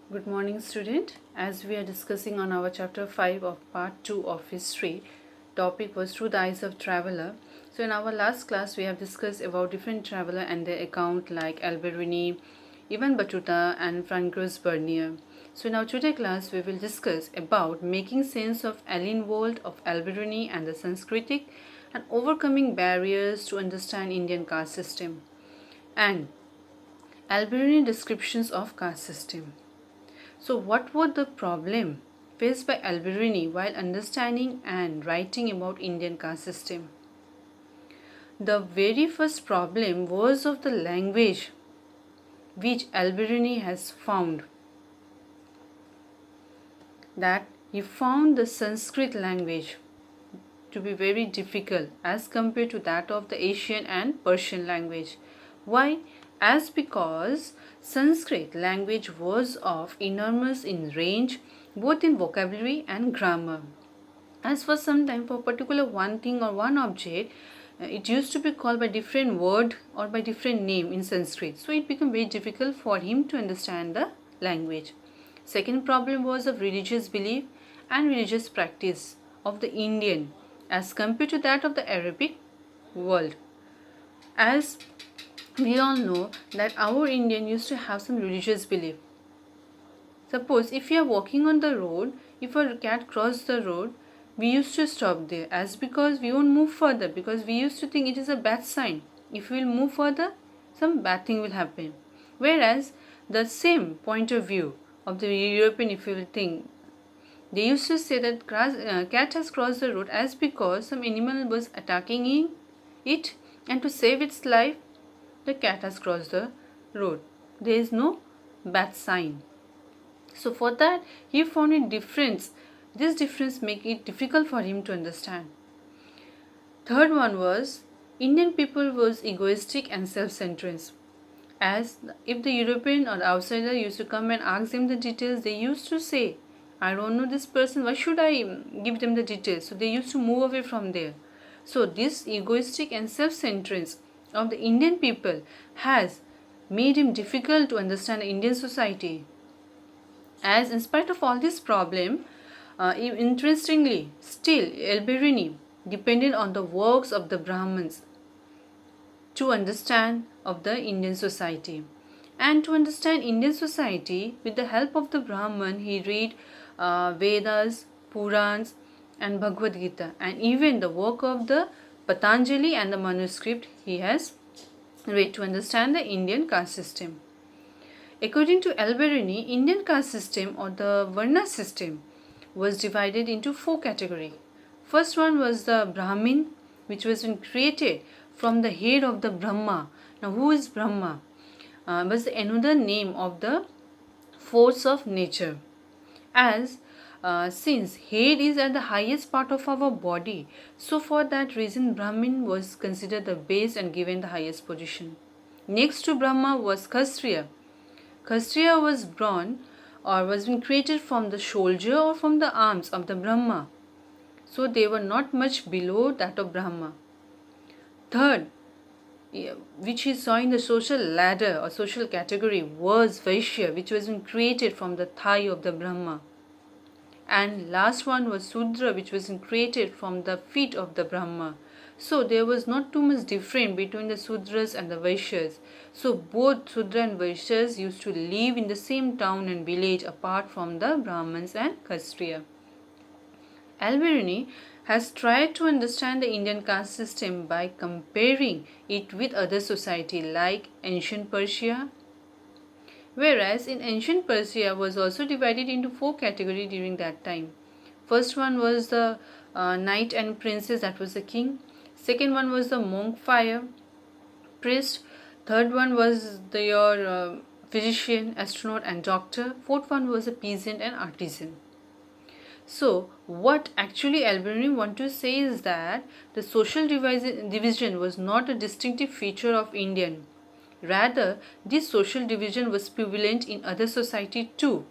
Good morning, student. As we are discussing on our chapter 5 of part 2 of history, topic was Through the Eyes of Traveler. So in our last class we have discussed about different traveler and their account like Albertini, Ibn Battuta and Francois Bernier. So in our today class we will discuss about making sense of alien world of Albertini and the Sanskritic and overcoming barriers to understand Indian caste system and Albertini descriptions of caste system. So, what was the problem faced by Albertini while understanding and writing about Indian caste system? The very first problem was of the language which Albertini has found. That he found the Sanskrit language to be very difficult as compared to that of the Asian and Persian language. Why? As because Sanskrit language was of enormous in range both in vocabulary and grammar. As for some time for particular one thing or one object, it used to be called by different word or by different name in Sanskrit. So it became very difficult for him to understand the language. Second problem was of religious belief and religious practice of the Indian as compared to that of the Arabic world. As we all know that our Indian used to have some religious belief. Suppose if you are walking on the road, if a cat crossed the road, we used to stop there as because we won't move further because we used to think it is a bad sign. If we will move further, some bad thing will happen. Whereas the same point of view of the European, if you will think, they used to say that cat has crossed the road as because some animal was attacking it and to save its life, the cat has crossed the road. There is no bad sign. So for that, he found a difference. This difference make it difficult for him to understand. Third one was, Indian people was egoistic and self-centered. As if the European or the outsider used to come and ask them the details, they used to say, I don't know this person, why should I give them the details? So they used to move away from there. So this egoistic and self-centered of the Indian people has made him difficult to understand Indian society. As in spite of all this problem, interestingly, still Albertini depended on the works of the Brahmins to understand of the Indian society. And to understand Indian society, with the help of the Brahman, he read Vedas, Purans and Bhagavad Gita, and even the work of the Patanjali and the manuscript he has read to understand the Indian caste system. According to Albertini, Indian caste system or the Varna system was divided into 4 categories. First one was the Brahmin, which was created from the head of the Brahma. Now who is Brahma? Was another name of the force of nature. As since head is at the highest part of our body, so for that reason Brahmin was considered the base and given the highest position. Next to Brahma was Kshatriya. Kshatriya was born or was being created from the shoulder or from the arms of the Brahma. So they were not much below that of Brahma. Third, which he saw in the social ladder or social category, was Vaishya, which was being created from the thigh of the Brahma. And last one was Sudra, which was created from the feet of the Brahma. So there was not too much difference between the Sudras and the Vaishyas. So both Sudra and Vaishyas used to live in the same town and village apart from the Brahmins and Kshatriya. Albertini has tried to understand the Indian caste system by comparing it with other society like ancient Persia. Whereas in ancient Persia was also divided into 4 categories during that time. First one was the knight and princess, that was the king. Second one was the monk fire priest. Third one was your physician, astronaut and doctor. Fourth one was a peasant and artisan. So what actually Albertini want to say is that the social division was not a distinctive feature of Indian. Rather, this social division was prevalent in other society too.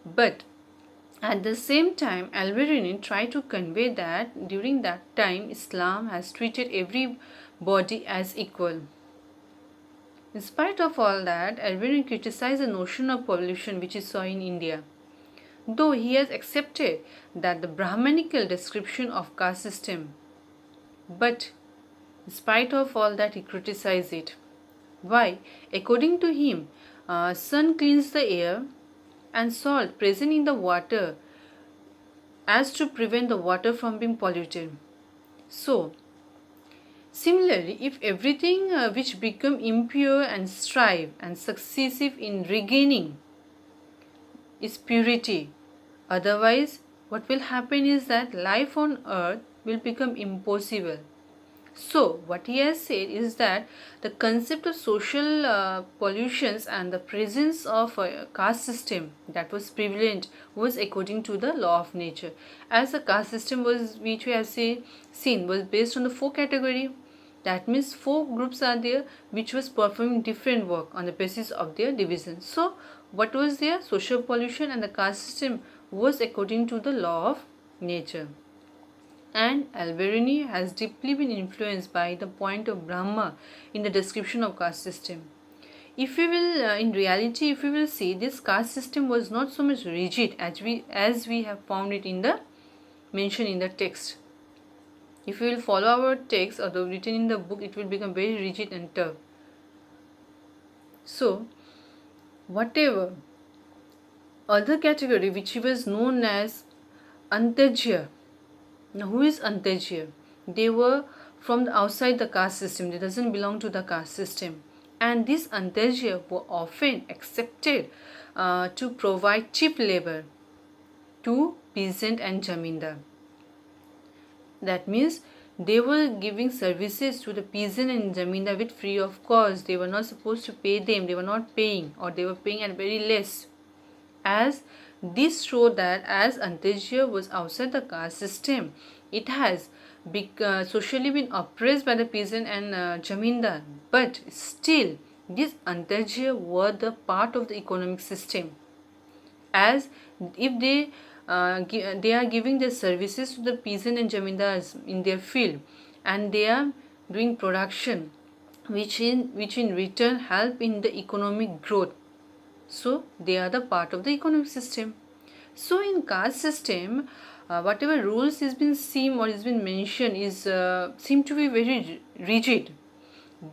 But at the same time, Albertini tried to convey that during that time, Islam has treated everybody as equal. In spite of all that, Albertini criticized the notion of pollution which he saw in India, though he has accepted that the Brahmanical description of caste system. But in spite of all that, he criticized it. Why? According to him, sun cleans the air and salt present in the water as to prevent the water from being polluted. So, similarly, if everything which become impure and strive and successive in regaining is purity, otherwise what will happen is that life on earth will become impossible. So what he has said is that the concept of social pollutions and the presence of a caste system that was prevalent was according to the law of nature, as the caste system was, which we have seen, was based on the four category. That means four groups are there which was performing different work on the basis of their division. So what was their social pollution, and the caste system was according to the law of nature. And Albertini has deeply been influenced by the point of Brahma in the description of caste system. If we will, in reality, if we will see, this caste system was not so much rigid as we have found it in the mentioned in the text. If we will follow our text or the written in the book, it will become very rigid and tough. So, whatever other category which was known as Antajya. Now, who is Antajya? They were from the outside the caste system. They doesn't belong to the caste system. And these Antajya were often accepted to provide cheap labor to peasant and jamindar. That means they were giving services to the peasant and jamindar with free of cost. They were not supposed to pay them. They were not paying, or they were paying at very less. As this showed that as Antajya was outside the caste system, it has socially been oppressed by the peasant and jamindar. But still, these Antajya were the part of the economic system. As if they are giving their services to the peasant and jamindars in their field, and they are doing production, which in return help in the economic growth. So they are the part of the economic system. So in caste system, whatever rules is been seen or is been mentioned is seem to be very rigid,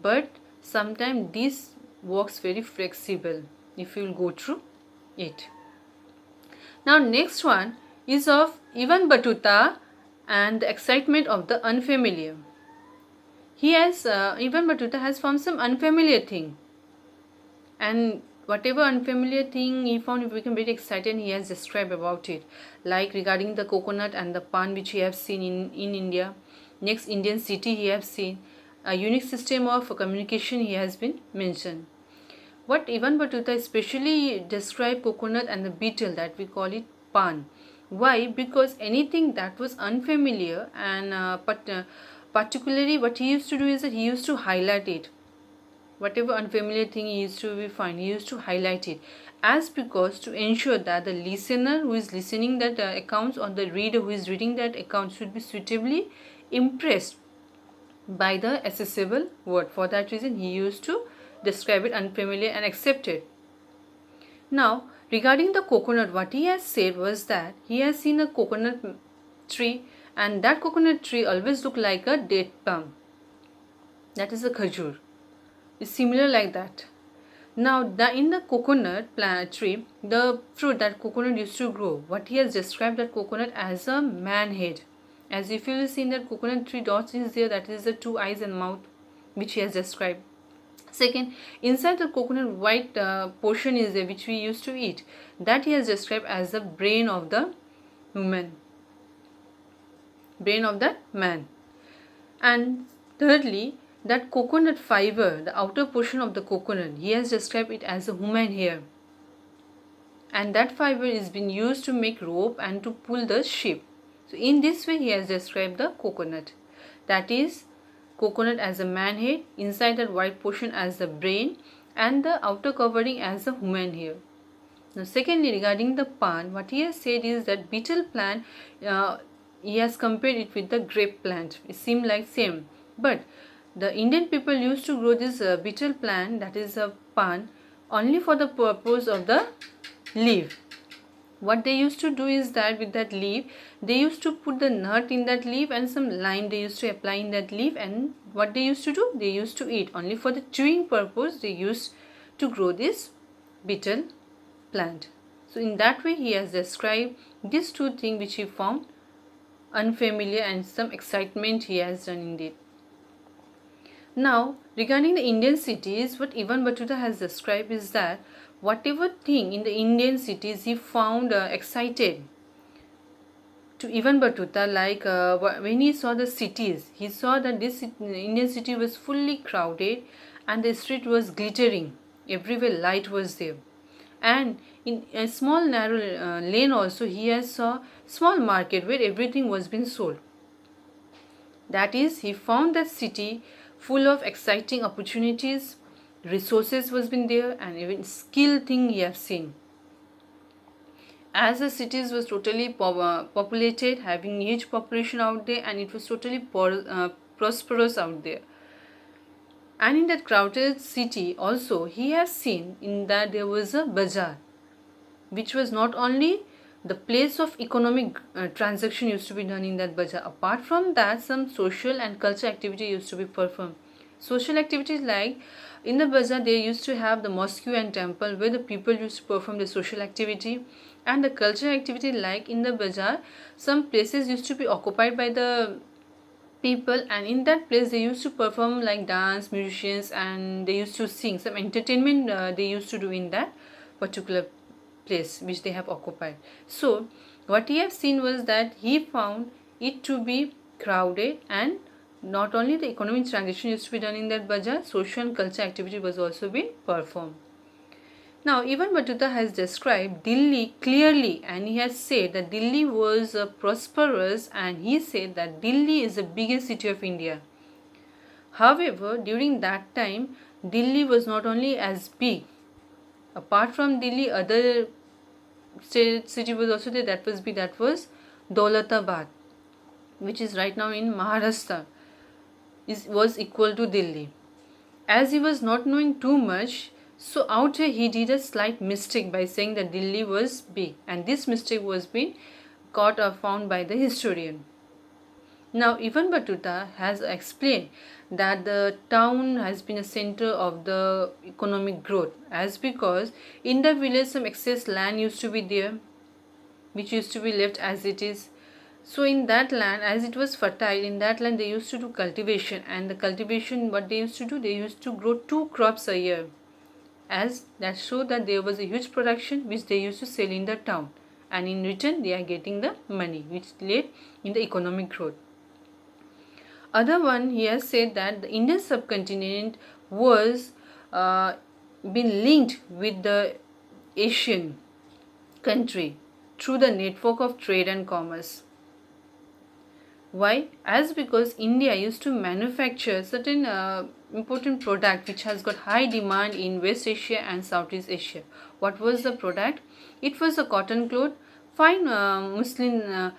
but sometimes this works very flexible if you will go through it. Now next one is of Ibn Battuta and the excitement of the unfamiliar. He has Ibn Battuta has found some unfamiliar thing, and whatever unfamiliar thing he found, he became very excited and he has described about it, like regarding the coconut and the pan which he have seen in India. Next, Indian city he have seen. A unique system of communication he has been mentioned. What Ibn Battuta especially described coconut and the beetle, that we call it pan. Why? Because anything that was unfamiliar and particularly what he used to do is that he used to highlight it. Whatever unfamiliar thing he used to find, he used to highlight it, as because to ensure that the listener who is listening that accounts, or the reader who is reading that account, should be suitably impressed by the accessible word. For that reason, he used to describe it unfamiliar and accepted. Now, regarding the coconut, what he has said was that he has seen a coconut tree, and that coconut tree always looked like a date palm. That is a khajur. Is similar like that. Now, in the coconut plant tree, the fruit that coconut used to grow, what he has described that coconut as a man head. As if you will see in that coconut tree, dots is there, that is the two eyes and mouth which he has described. Second, inside the coconut white portion is there which we used to eat, that he has described as the brain of the woman, brain of that man. And thirdly, that coconut fiber, the outer portion of the coconut, he has described it as a human hair, and that fiber is being used to make rope and to pull the ship. So in this way he has described the coconut, that is coconut as a man head, inside that white portion as the brain, and the outer covering as the human hair. Now secondly, regarding the pan, what he has said is that beetle plant, he has compared it with the grape plant. It seemed like same, but the Indian people used to grow this betel plant, that is a pan, only for the purpose of the leaf. What they used to do is that with that leaf, they used to put the nut in that leaf and some lime they used to apply in that leaf, and what they used to do, they used to eat. Only for the chewing purpose they used to grow this betel plant. So in that way he has described these two things which he found unfamiliar and some excitement he has done indeed. Now regarding the Indian cities, what Ibn Battuta has described is that whatever thing in the Indian cities he found excited to Ibn Battuta, like when he saw the cities, he saw that this Indian city was fully crowded and the street was glittering, everywhere light was there, and in a small narrow lane also he has saw small market where everything was being sold. That is, he found that city full of exciting opportunities, resources was been there, and even skill thing he have seen. As the cities was totally populated, having huge population out there, and it was totally prosperous out there. And in that crowded city also he has seen in that there was a bazaar, which was not only the place of economic transaction used to be done in that bazaar. Apart from that, some social and cultural activity used to be performed. Social activities like in the bazaar they used to have the mosque and temple where the people used to perform the social activity, and the cultural activity like in the bazaar some places used to be occupied by the people, and in that place they used to perform like dance, musicians, and they used to sing some entertainment they used to do in that particular place which they have occupied. So what he have seen was that he found it to be crowded, and not only the economic transaction used to be done in that bazaar, social and cultural activity was also being performed. Now Ibn Battuta has described Delhi clearly, and he has said that Delhi was prosperous, and he said that Delhi is the biggest city of India. However, during that time Delhi was not only as big. Apart from Delhi, other city was also there that was big, that was Daulatabad, which is right now in Maharashtra, was equal to Delhi. As he was not knowing too much, so out here he did a slight mistake by saying that Delhi was big, and this mistake was being caught or found by the historian. Now Ibn Battuta has explained that the town has been a center of the economic growth, as because in the village some excess land used to be there which used to be left as it is. So in that land, as it was fertile, in that land they used to do cultivation, and the cultivation what they used to do, they used to grow 2 crops a year, as that showed that there was a huge production which they used to sell in the town, and in return they are getting the money which led in the economic growth. Other one, he has said that the Indian subcontinent was been linked with the Asian country through the network of trade and commerce. Why? As because India used to manufacture certain important product which has got high demand in West Asia and Southeast Asia. What was the product? It was a cotton cloth, fine muslins,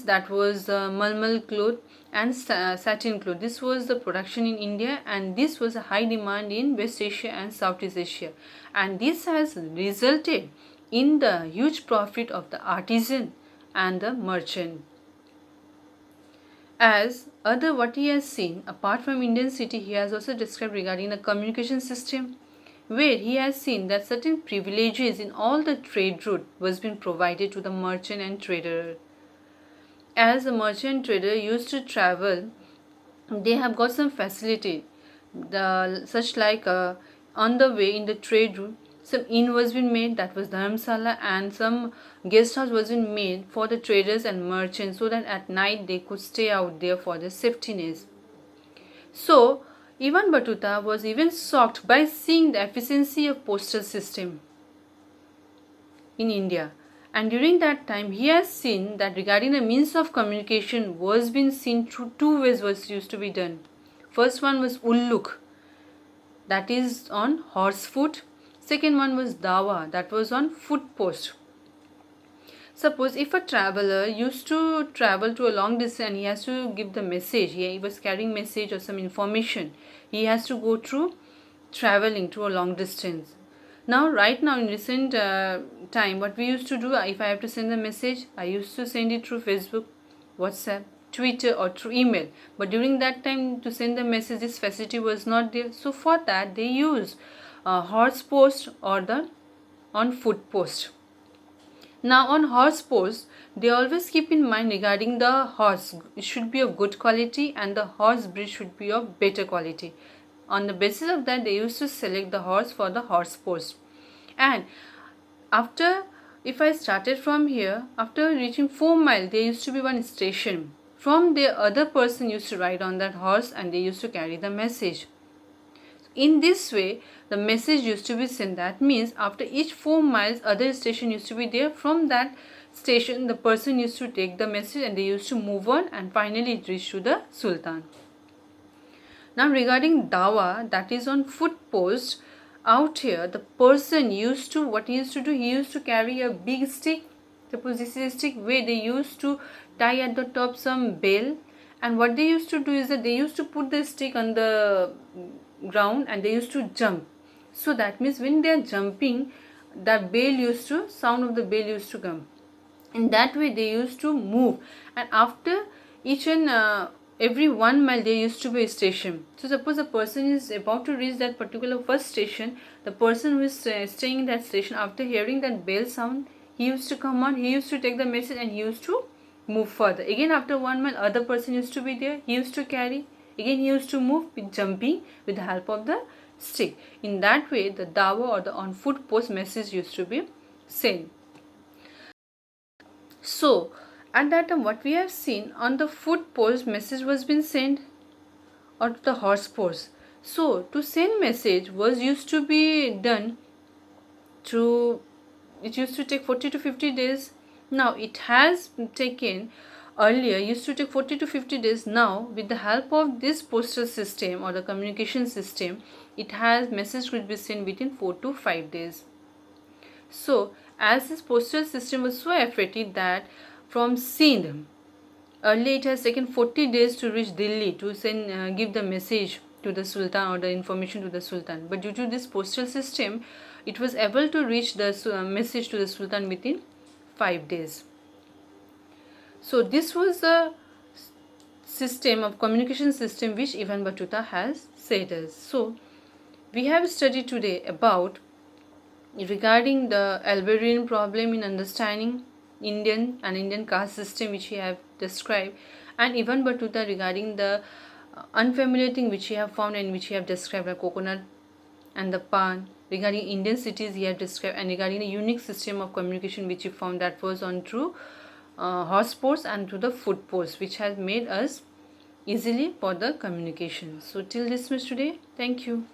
that was malmal cloth, and satin cloth. This was the production in India, and this was a high demand in West Asia and Southeast Asia, and this has resulted in the huge profit of the artisan and the merchant. As other what he has seen apart from Indian city, he has also described regarding the communication system, where he has seen that certain privileges in all the trade route was being provided to the merchant and trader. As the merchant trader used to travel, they have got some facility, such like on the way in the trade route some inn was been made, that was dharamsala, and some guest house was been made for the traders and merchants, so that at night they could stay out there for the safetiness. So Ibn Battuta was even shocked by seeing the efficiency of postal system in India, and during that time he has seen that regarding the means of communication was being seen through 2 ways was used to be done. First one was ulluk, that is on horse foot. Second one was Dawa, that was on foot post. Suppose if a traveler used to travel to a long distance and he has to give the message, he was carrying message or some information, he has to go through traveling to a long distance. Now right now in recent time, what we used to do, if I have to send a message, I used to send it through Facebook, WhatsApp, Twitter or through email. But during that time, to send the message, this facility was not there. So for that they use horse post or the on foot post. Now on horse post, they always keep in mind regarding the horse, it should be of good quality and the horse breed should be of better quality. On the basis of that, they used to select the horse for the horse post. And after, if I started from here, after reaching 4 miles, there used to be one station. From there, other person used to ride on that horse and they used to carry the message. In this way, the message used to be sent. That means after each 4 miles, other station used to be there. From that station, the person used to take the message and they used to move on, and finally it reached to the Sultan. Now regarding Dawa, that is on foot post, out here the person used to, what he used to do, he used to carry a big stick. Suppose this is a stick where they used to tie at the top some bell, and what they used to do is that they used to put the stick on the ground and they used to jump. So that means when they are jumping, the bell used to, sound of the bell used to come. In that way they used to move, and after each and every 1 mile there used to be a station. So suppose a person is about to reach that particular first station, the person who is staying in that station, after hearing that bell sound, he used to come on, he used to take the message and he used to move further. Again after 1 mile, other person used to be there, he used to carry, again he used to move with jumping with the help of the stick. In that way the Dawa or the on foot post message used to be sent. So at that time, what we have seen, on the foot post message was been sent, or the horse post. So to send message was used to be done through, it used to take 40 to 50 days. Now it has taken, earlier used to take 40 to 50 days. Now with the help of this postal system or the communication system, it has message could be sent within 4 to 5 days. So as this postal system was so effective that from Sindh, earlier it has taken 40 days to reach Delhi to send give the message to the Sultan or the information to the Sultan. But due to this postal system, it was able to reach the message to the Sultan within 5 days. So this was the system of communication system which Ibn Battuta has said us. So we have studied today about regarding the Albertini problem in understanding Indian and Indian caste system which he have described, and Ibn Battuta regarding the unfamiliar thing which he have found and which he have described, like coconut and the pan. Regarding Indian cities he have described, and regarding the unique system of communication which he found, that was on through horse posts and through the foot posts, which has made us easily for the communication. So till this much today. Thank you.